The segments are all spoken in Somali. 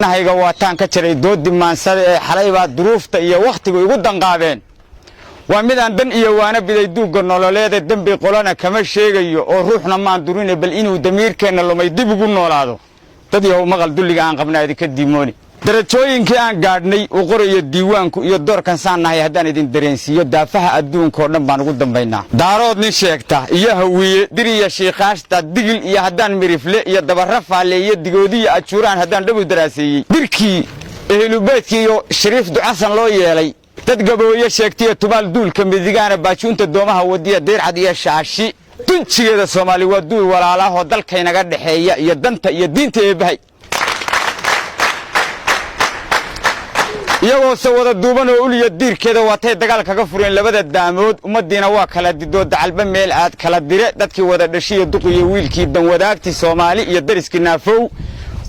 nahayga waataan ka jiray doodi maansada ee xalay baa duruufta iyo waqtigu igu danqaadeen waa midaan dan iyo waana biday duuga nololeeda dambi qolana kama sheegayo oo ruuxna maan durine bal inuu damiirkeena lumay dib ugu noolaado dad yahow maqal dulliga aan qabnaa idinka diimooni darajooyinkii aan gaadhnay u qorayo diiwaanku iyo doorkan saan nahay haddaan idin dareensiiyo daafaha adduunka oo dhan baan ugu dambaynaa daarood nin sheegta iyo hawiye diriya shiikhaashta digil iyo haddaan mirifle iyo dabarra faaleeye digoodiya ajuuraan haddaan dhabu daraaseeyey dirkii ehlubeedkii iyo shariif ducasan loo yeelay dad gabooye sheegtiya tubaal duulka midigaana baajuunta doomaha wadiya deyrcad iyo shaashi dunjigeeda soomaali waa duul walaalaahoo dalkaynaga dhexeeya iyo danta iyo diinta eebbahay iyagoo se wada duuban oo uliya diirkeeda waatay dagaal kaga fureen labada daamood ummaddiina waa kala didoo dacalba meel aad kala dire dadkii wada dhashiyo duqiyo wiilkii danwadaagtii soomaali iyo dariskii naafow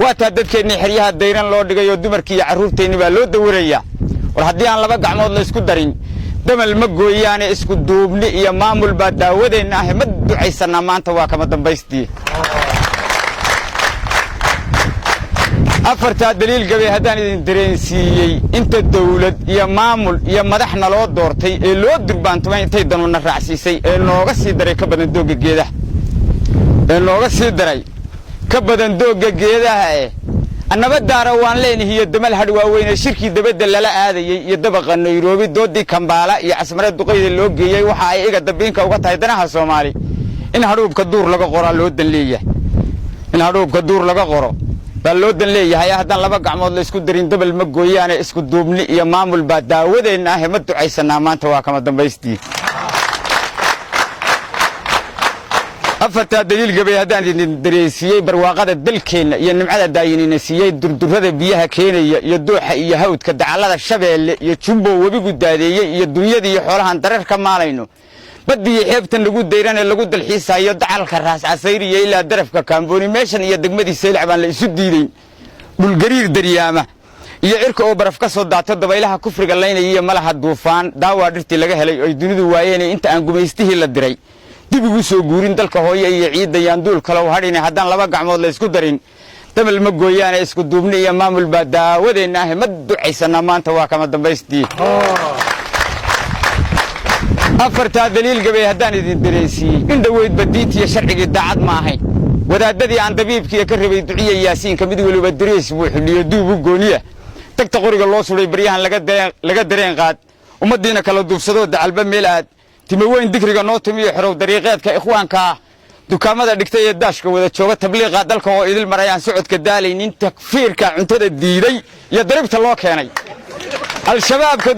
waataa dadkeennii xeryaha dayran loo dhigay oo dumarkii iyo carruurteenni baa loo dawarayaa war haddii aan laba gacmood la isku darin damal ma gooyaane isku duubni iyo maamul baa daawadeenna ahe ma ducaysannaa maanta waa kama dambaystii afartaa daliil gabay haddaan idin dareensiiyey inta dawlad iyo maamul iyo madaxna loo doortay ee loo durbaantumay intay danuna raacsiisay ee nooga sii daray ka badan doogga geedaha annaba daara waan leenahiyo damal hadh waaweyne shirkii dabadda lala aadayey iyo dabaqa nairobi doodii kambaala iyo casmare duqayda loo geeyey waxa ay iga dambiinka uga tahay danaha soomaali in hadhuubka duur laga qoraa loo dan leeyahay baa loo dan leeyahay haddaan laba gacmood la isku darin dabal ma gooyaane isku duubni iyo maamul baa daawadeenna ahe ma ducaysannaa maanta waa kama dambaystii afartaa daliil gabay haddaan idin dareensiiyey barwaaqada dalkeenna iyo nimcada daayinina siiyey durdurrada biyaha keenaya iyo dooxa iyo hawdka dacallada shabeelle iyo jumbow webigu daadeeyey iyo dunyada iyo xoolahan dareer ka maalayno baddiiyo xeebtan lagu dayranee lagu dalxiisaayo dacalka raas casayriya ilaa darafka kaambooni meeshan iyo degmadii saylac baan la isu diidayn dhulgariir daryaama iyo cirka oo baraf ka soo daato dabaylaha kufriga laynaya iyo malaha duufaan daawaa dhirtii laga helay oy dunidu waayeen inta aan gumaystihii la diray dib ugu soo guurin dalka hooye iyo ciidda yaan duul kalow hadhine haddaan laba gacmood la isku darin damal ma gooyaane isku duubni iyo maamul baa daawadeenna ahe ma ducaysannaa maanta waa kama dambaystii afartaa daliil gabay haddaan idin dareensiiyey in dhoweydba diintiiyo sharcigii daacad ma ahayn wadaadadii aan dabiibkiiya ka rabay duciya yaasiinka mid weliba dariis buu xidhiyo duub u gooniya tagta qoriga loo suday baryahan laga dareen qaad ummaddiina kala duubsadoo dacalba meel aad timaweyn digriga noo timiyo xerow dariiqeedka ikhwaanka ah dukaamada dhigtay ee daashka wada jooga tabliiqa dalka oo idil maray aan socodka daalaynin takfiirka cuntada diiday iyo daribta loo keenay al-shabaabka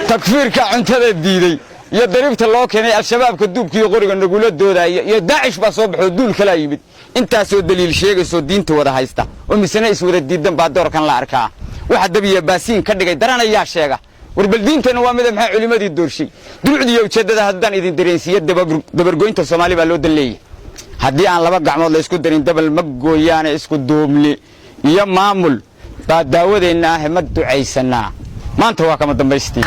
takfiirka cuntada diiday iyo daribta loo keenay al-shabaabka duubkiiyo qoriga nagula doodaya iyo daacish baa soo baxoo duul kala yimid intaasoo daliil sheegaysoo diinta wada haysta oo misena iswada diidan baa doorkan la arkaa waxa dabiya baasiin ka dhigay daranayaa sheega war bal diinteenna waa mida maxaa culimmadii doorshay duruucdiiyo ujeeddada haddaan idin dareensiiyo dabargoynta soomaali baa loo dan leeyahay haddii aan laba gacmood la isku darin dabal ma gooyaane isku duubni iyo maamul baa daawadeenna ahe ma ducaysannaa maanta waa kama dambaystii